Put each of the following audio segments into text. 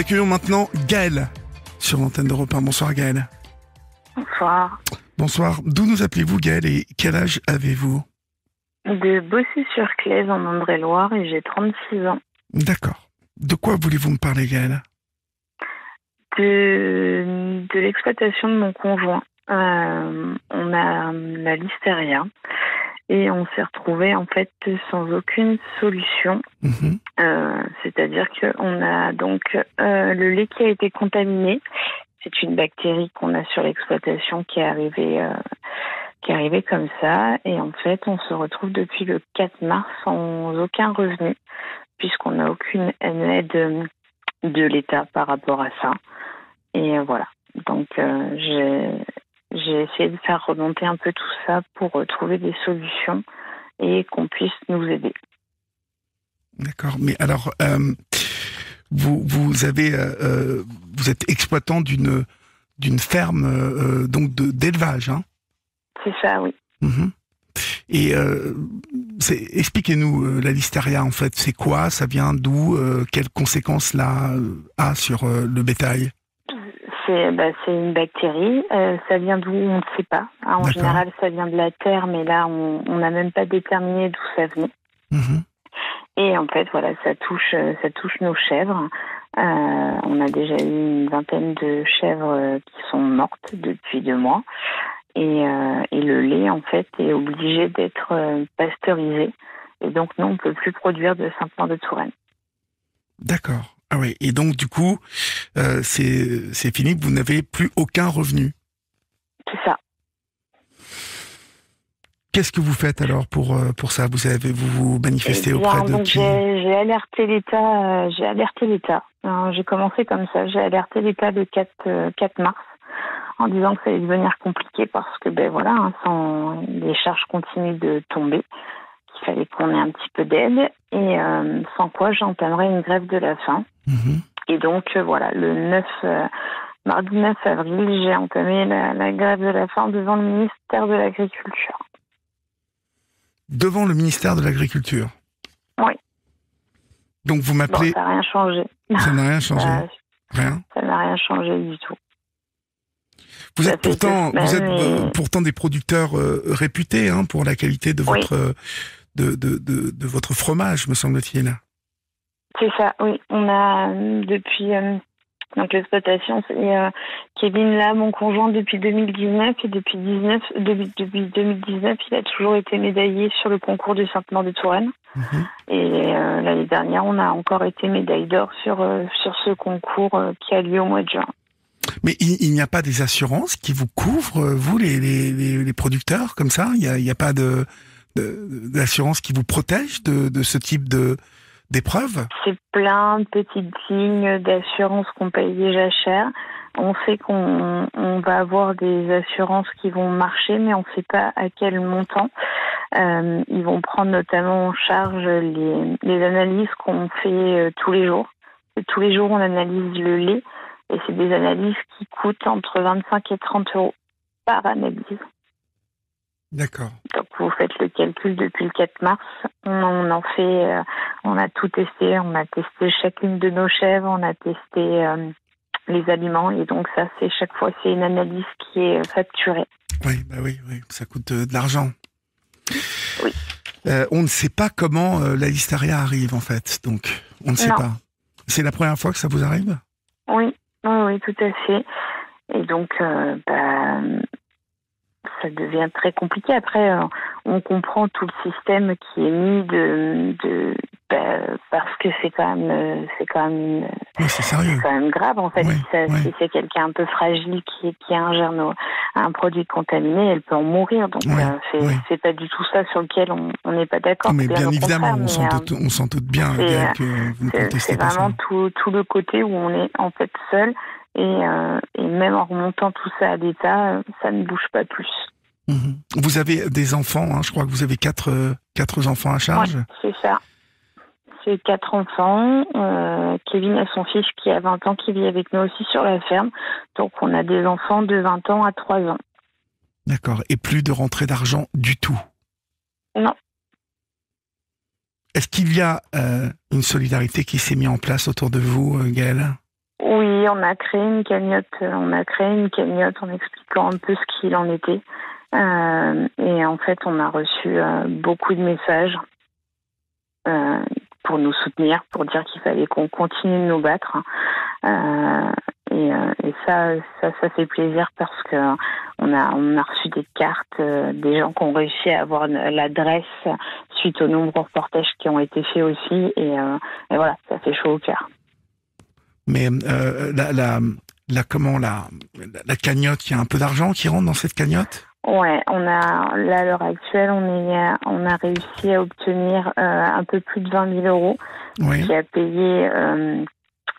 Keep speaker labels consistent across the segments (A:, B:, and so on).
A: accueillons maintenant Gaëlle sur l'antenne d'Europe 1. Bonsoir Gaëlle.
B: Bonsoir.
A: Bonsoir. D'où nous appelez-vous Gaëlle et quel âge avez-vous?
B: De Bossy-sur-Claise en Indre-et-Loire et j'ai 36 ans.
A: D'accord. De quoi voulez-vous me parler Gaëlle?
B: De l'exploitation de mon conjoint. On a la listeria et on s'est retrouvé en fait sans aucune solution. C'est-à-dire qu'on a donc le lait qui a été contaminé. C'est une bactérie qu'on a sur l'exploitation qui est arrivée comme ça. Et en fait, on se retrouve depuis le 4 mars sans aucun revenu, puisqu'on n'a aucune aide de l'État par rapport à ça. Et voilà. Donc, j'ai essayé de faire remonter un peu tout ça pour trouver des solutions et qu'on puisse nous aider.
A: D'accord. Mais alors, vous êtes exploitant d'une ferme donc d'élevage, hein? C'est
B: ça, oui.
A: Et expliquez-nous la listeria en fait. C'est quoi? Ça vient d'où? Quelles conséquences là a sur le bétail?
B: C'est une bactérie. Ça vient d'où? On ne sait pas. En général, ça vient de la terre, mais là, on n'a même pas déterminé d'où ça venait. Et en fait, voilà, ça touche nos chèvres. On a déjà eu une vingtaine de chèvres qui sont mortes depuis 2 mois. Et le lait, en fait, est obligé d'être pasteurisé. Et donc, nous, on ne peut plus produire de Sainte-Maure-de-Touraine.
A: D'accord. Ah oui. Et donc, du coup, c'est fini, vous n'avez plus aucun revenu.
B: C'est ça. Qu'est-ce
A: que vous faites alors pour ça? Vous manifestez auprès de qui?
B: J'ai alerté l'État. J'ai commencé comme ça. J'ai alerté l'État le 4 mars en disant que ça allait devenir compliqué parce que sans les charges continuent de tomber, qu'il fallait qu'on ait un petit peu d'aide et sans quoi j'entamerais une grève de la faim. Et donc le mardi 9 avril, j'ai entamé la grève de la faim devant le ministère de l'Agriculture.
A: Devant le ministère de l'Agriculture?
B: Oui.
A: Donc vous m'appelez...
B: ça n'a rien changé.
A: Ça n'a rien changé? Rien?
B: Ça n'a rien changé du tout.
A: Vous êtes pourtant des producteurs réputés pour la qualité de votre, de votre fromage, me semble-t-il.
B: C'est ça, oui. On a depuis... Donc l'exploitation, c'est Kevin là, mon conjoint depuis 2019 et depuis 2019, il a toujours été médaillé sur le concours de Sainte-Maure-de-Touraine. Et l'année dernière, on a encore été médaille d'or sur ce concours qui a lieu au mois de juin.
A: Mais il n'y a pas des assurances qui vous couvrent, vous les producteurs comme ça? Il n'y a pas d'assurance qui vous protège de ce type d'épreuves?
B: C'est plein de petites lignes d'assurance qu'on paye déjà cher. On sait qu'on va avoir des assurances qui vont marcher, mais on ne sait pas à quel montant. Ils vont prendre notamment en charge les analyses qu'on fait tous les jours. Et tous les jours, on analyse le lait. Et c'est des analyses qui coûtent entre 25 et 30 euros par analyse.
A: D'accord.
B: Donc vous faites le calcul depuis le 4 mars. On a tout testé. On a testé chacune de nos chèvres. On a testé les aliments. Et donc ça, chaque fois, c'est une analyse qui est facturée.
A: Oui, oui, ça coûte de l'argent.
B: Oui.
A: On ne sait pas comment la listeria arrive en fait. Donc on ne sait pas. C'est la première fois que ça vous arrive?
B: Oui, tout à fait. Et donc, ça devient très compliqué. Après, on comprend tout le système qui est mis parce que c'est quand même
A: c'est sérieux.
B: C'est quand même grave en fait.
A: Oui,
B: si c'est quelqu'un un peu fragile qui ingère un produit contaminé, elle peut en mourir. Donc c'est pas du tout ça sur lequel on n'est pas d'accord.
A: Mais bien évidemment, on s'en doute bien que vous ne contestez pas ça.
B: C'est vraiment tout le côté où on est en fait seul. Et même en remontant tout ça à l'État, ça ne bouge pas plus.
A: Vous avez des enfants, je crois que vous avez 4 enfants à charge.
B: Oui, c'est ça. C'est 4 enfants. Kevin a son fils qui a 20 ans, qui vit avec nous aussi sur la ferme. Donc on a des enfants de 20 ans à 3 ans.
A: D'accord. Et plus de rentrée d'argent du tout?
B: Non.
A: Est-ce qu'il y a une solidarité qui s'est mise en place autour de vous, Gaëlle?
B: Oui, on a créé une cagnotte. On a créé une cagnotte en expliquant un peu ce qu'il en était. Et en fait, on a reçu beaucoup de messages pour nous soutenir, pour dire qu'il fallait qu'on continue de nous battre. Et ça fait plaisir parce que on a reçu des cartes des gens qui ont réussi à avoir l'adresse suite aux nombreux reportages qui ont été faits aussi. Et voilà, ça fait chaud au cœur.
A: Mais la cagnotte, il y a un peu d'argent qui rentre dans cette cagnotte?
B: Ouais, là, à l'heure actuelle, on a réussi à obtenir un peu plus de 20 000 euros,
A: Oui.
B: qui a payé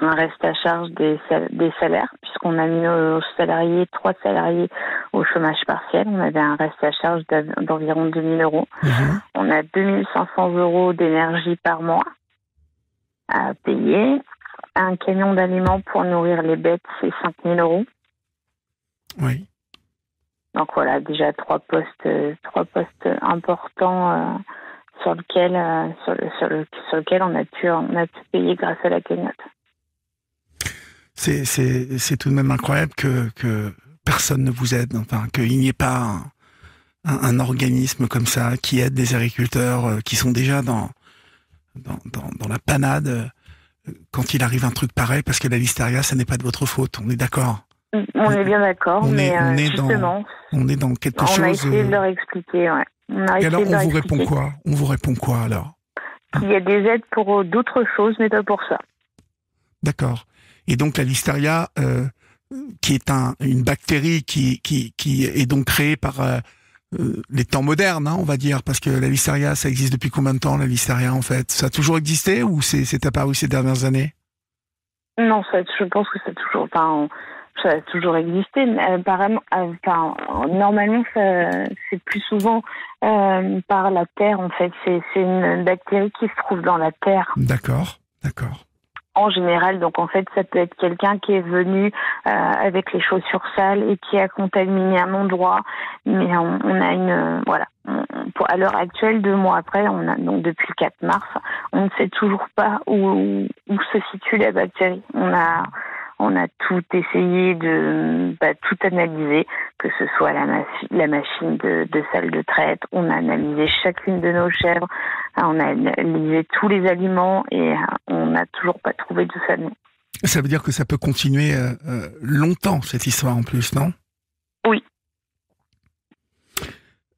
B: un reste à charge des salaires, puisqu'on a mis nos salariés, 3 salariés au chômage partiel. On avait un reste à charge d'environ 2 000 euros.
A: Mmh.
B: On a 2 500 euros d'énergie par mois à payer. Un camion d'aliments pour nourrir les bêtes, c'est 5 000 euros.
A: Oui.
B: Donc voilà, déjà 3 postes importants sur lequel on a pu payer grâce à la cagnotte.
A: C'est tout de même incroyable que personne ne vous aide, enfin qu'il n'y ait pas un organisme comme ça qui aide des agriculteurs qui sont déjà dans la panade quand il arrive un truc pareil, parce que la listeria, ça n'est pas de votre faute, on est d'accord?
B: On est bien d'accord, mais justement,
A: on est dans quelque chose...
B: On a essayé de leur expliquer, ouais.
A: Et alors, on vous répond quoi? On vous répond quoi, alors?
B: Il y a des aides pour d'autres choses, mais pas pour ça.
A: D'accord. Et donc, la listeria, qui est une bactérie qui est donc créée par les temps modernes, hein, on va dire, parce que la listeria, ça existe depuis combien de temps, la listeria, en fait? Ça a toujours existé ou c'est apparu ces dernières années?
B: Non, je pense que ça a toujours existé, mais apparemment, normalement, c'est plus souvent par la terre, en fait. C'est une bactérie qui se trouve dans la terre.
A: D'accord.
B: En général, donc en fait, ça peut être quelqu'un qui est venu avec les chaussures sales et qui a contaminé un endroit. Mais on a à l'heure actuelle, 2 mois après, donc depuis le 4 mars, on ne sait toujours pas où se situe la bactérie. On a tout essayé de tout analyser, que ce soit la machine de salle de traite. On a analysé chacune de nos chèvres, on a analysé tous les aliments et on n'a toujours pas trouvé de famille.
A: Ça veut dire que ça peut continuer longtemps, cette histoire en plus, non?
B: Oui.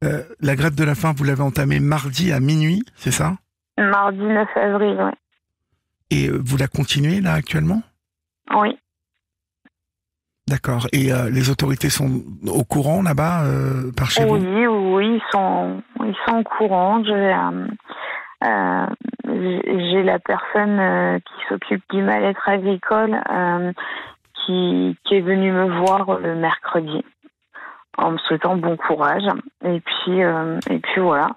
A: La grève de la faim, vous l'avez entamée mardi à minuit, c'est ça?
B: Mardi 9 avril, oui.
A: Et vous la continuez là actuellement?
B: Oui.
A: D'accord. Et les autorités sont au courant là-bas, par chez vous?
B: Oui, ils sont au courant. J'ai la personne qui s'occupe du mal-être agricole qui est venue me voir le mercredi en me souhaitant bon courage. Et puis voilà.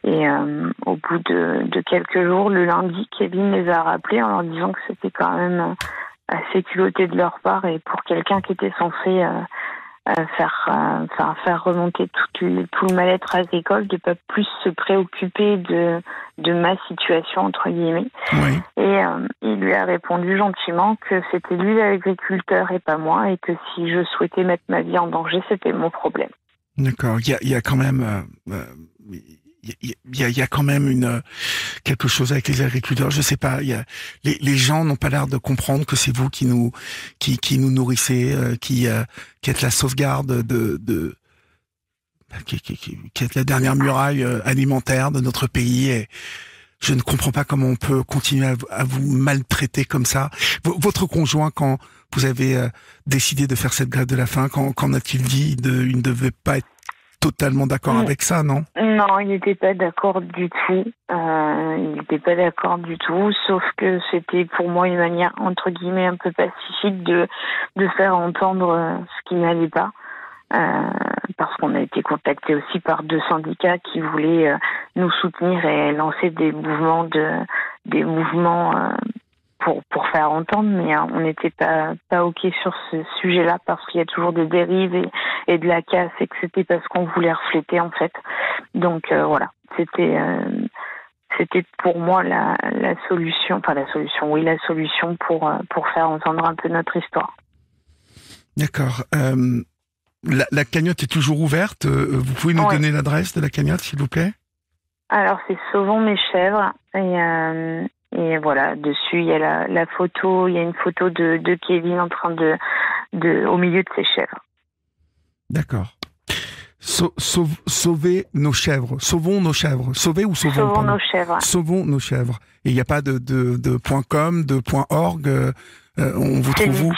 B: Et au bout de quelques jours, le lundi, Kevin les a rappelés en leur disant que c'était quand même assez culotté de leur part, et pour quelqu'un qui était censé faire remonter tout le mal-être agricole, de pas plus se préoccuper de ma situation, entre guillemets.
A: Oui.
B: Et il lui a répondu gentiment que c'était lui l'agriculteur et pas moi, et que si je souhaitais mettre ma vie en danger, c'était mon problème.
A: D'accord. Il y a quand même... Il y a quand même quelque chose avec les agriculteurs. Je sais pas. Les gens n'ont pas l'air de comprendre que c'est vous qui nous nourrissez, qui êtes la sauvegarde qui êtes la dernière muraille alimentaire de notre pays. Et je ne comprends pas comment on peut continuer à vous maltraiter comme ça. Votre conjoint, quand vous avez décidé de faire cette grève de la faim, qu'en a-t-il dit? Il ne devait pas être totalement d'accord avec ça, non?
B: Non, il n'était pas d'accord du tout. Sauf que c'était pour moi une manière, entre guillemets, un peu pacifique de faire entendre ce qui n'allait pas. Parce qu'on a été contacté aussi par 2 syndicats qui voulaient nous soutenir et lancer des mouvements pour faire entendre, mais on n'était pas OK sur ce sujet-là, parce qu'il y a toujours des dérives et de la casse, et que c'était parce qu'on voulait refléter, en fait. Donc voilà, c'était c'était pour moi la solution, enfin la solution, oui, la solution pour faire entendre un peu notre histoire.
A: D'accord. La cagnotte est toujours ouverte. Vous pouvez nous donner l'adresse de la cagnotte, s'il vous plaît?
B: Alors, c'est Sauvons mes chèvres. Et voilà, dessus, il y a la photo, il y a une photo de Kevin en train au milieu de ses chèvres.
A: D'accord. Sauvez nos chèvres. Sauvons nos chèvres. Sauver ou sauvons?
B: Sauvons nos chèvres.
A: Sauvons nos chèvres. Et il n'y a pas de .com, de .org. On vous trouve où?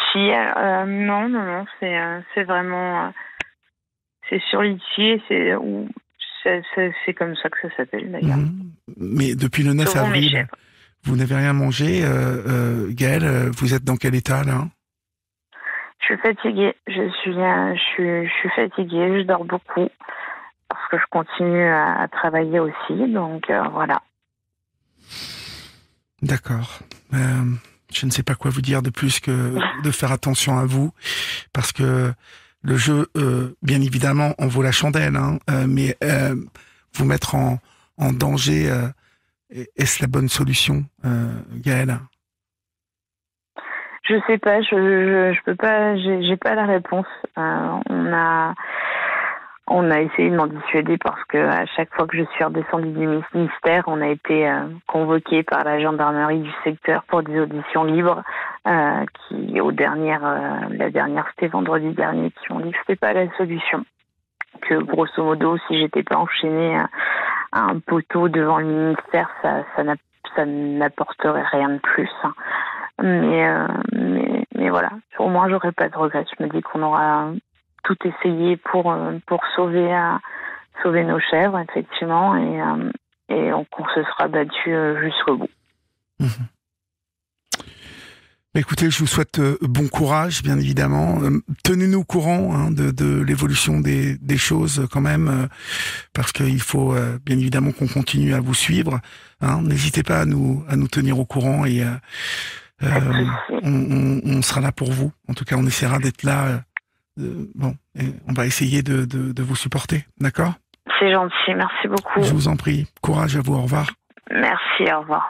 B: Non. C'est vraiment... c'est sur Litchi. C'est comme ça que ça s'appelle, d'ailleurs.
A: Mais depuis le 9 avril, vous n'avez rien mangé. Gaëlle, vous êtes dans quel état, là?
B: Je suis fatiguée. Je suis fatiguée. Je dors beaucoup parce que je continue à travailler aussi. Donc, voilà.
A: D'accord. Je ne sais pas quoi vous dire de plus que de faire attention à vous, parce que le jeu, bien évidemment, en vaut la chandelle, mais vous mettre en danger, est-ce la bonne solution, Gaëlle?
B: Je sais pas, je peux pas, j'ai pas la réponse. On a essayé de m'en dissuader parce que à chaque fois que je suis redescendue du ministère, on a été convoqués par la gendarmerie du secteur pour des auditions libres. La dernière c'était vendredi dernier, qui m'ont dit que c'était pas la solution. Que grosso modo, si j'étais pas enchaînée à un poteau devant le ministère, ça n'apporterait rien de plus. Mais voilà, au moins j'aurais pas de regrets. Je me dis qu'on aura tout essayé pour sauver nos chèvres, effectivement, et qu'on se sera battu jusqu'au bout.
A: Écoutez, je vous souhaite bon courage, bien évidemment. Tenez-nous au courant de l'évolution des choses quand même, parce qu'il faut bien évidemment qu'on continue à vous suivre. N'hésitez pas à nous tenir au courant, et on sera là pour vous. En tout cas, on essaiera d'être là. Et on va essayer de vous supporter, d'accord?
B: C'est gentil, merci beaucoup.
A: Je vous en prie. Courage à vous, au revoir.
B: Merci, au revoir.